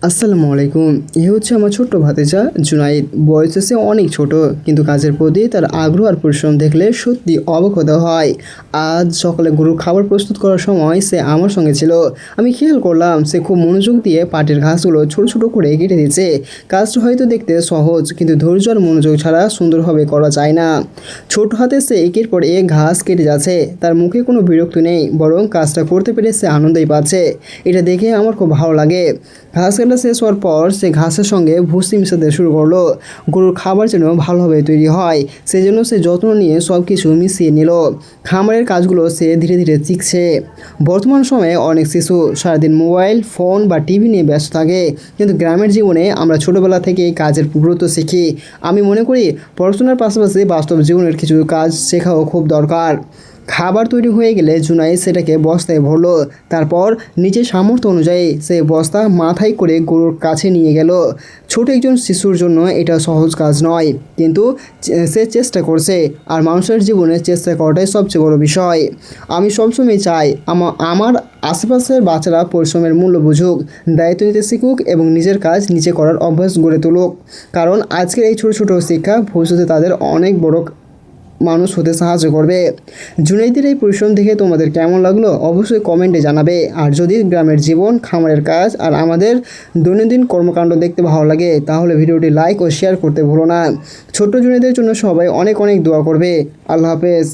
আসসালামু আলাইকুম। এ হচ্ছে আমার ছোট্ট ভাতিজা জুনাইদ। বয়স হচ্ছে অনেক ছোট, কিন্তু কাজের প্রতি তার আগ্রহ আর পরিশ্রম দেখলে সত্যি অবাক হতে হয়। আজ সকালে গরুর খাবার প্রস্তুত করার সময় সে আমার সঙ্গে ছিল। আমি খেয়াল করলাম সে খুব মনোযোগ দিয়ে পাটের ঘাসগুলো ছোট ছোট করে কেটে দিচ্ছে। কাজটা হয়তো দেখতে সহজ, কিন্তু ধৈর্য আর মনোযোগ ছাড়া সুন্দরভাবে করা যায় না। ছোট হাতে সে একের পর এক ঘাস কেটে যাচ্ছে। তার মুখে কোনো বিরক্তি নেই, বরং কাজটা করতে পেরে সে আনন্দই পাচ্ছে। এটা দেখে আমার খুব ভালো লাগে। ঘাস কাটা শেষ হওয়ার পর সে ঘাসের সঙ্গে ভুসি মিশাতে শুরু করলো। গরুর খাবার যেন ভালোভাবে তৈরি হয় সেজন্য সে যত্ন নিয়ে সব কিছু মিশিয়ে নিল। খামারের কাজগুলো সে ধীরে ধীরে শিখছে। বর্তমান সময়ে অনেক শিশু সারাদিন মোবাইল ফোন বা টিভি নিয়ে ব্যস্ত থাকে, কিন্তু গ্রামের জীবনে আমরা ছোটোবেলা থেকেই কাজের গুরুত্ব শিখি। আমি মনে করি পড়াশোনার পাশাপাশি বাস্তব জীবনের কিছু কাজ শেখাও খুব দরকার। খাবার তৈরি হয়ে গেলে জুনাই সেটাকে বস্তায় ভরলো। তারপর নিজের সামর্থ্য অনুযায়ী সে বস্তা মাথায় করে গরুর কাছে নিয়ে গেল। ছোট একজন শিশুর জন্য এটা সহজ কাজ নয়, কিন্তু সে চেষ্টা করছে। আর মানুষের জীবনে চেষ্টা করাটাই সবচেয়ে বড় বিষয়। আমি সবসময় চাই আমার আশেপাশের বাচ্চারা পরিশ্রমের মূল্য বুঝুক, দায়িত্ব নিতে শিখুক এবং নিজের কাজ নিজে করার অভ্যাস গড়ে তুলুক। কারণ আজকের এই ছোট ছোট শিক্ষা ভবিষ্যতে তাদের অনেক বড় মানুষ হতে সাহায্য করবে। জুনাইদের এই পরিশ্রম দেখে তোমাদের কেমন লাগলো অবশ্যই কমেন্টে জানাবে। আর যদি গ্রামের জীবন, খামারের কাজ আর আমাদের দৈনন্দিন কর্মকাণ্ড দেখতে ভালো লাগে, তাহলে ভিডিওটি লাইক ও শেয়ার করতে ভুলো না। ছোট্ট জুনাইদের জন্য সবাই অনেক অনেক দোয়া করবে। আল্লাহ হাফেজ।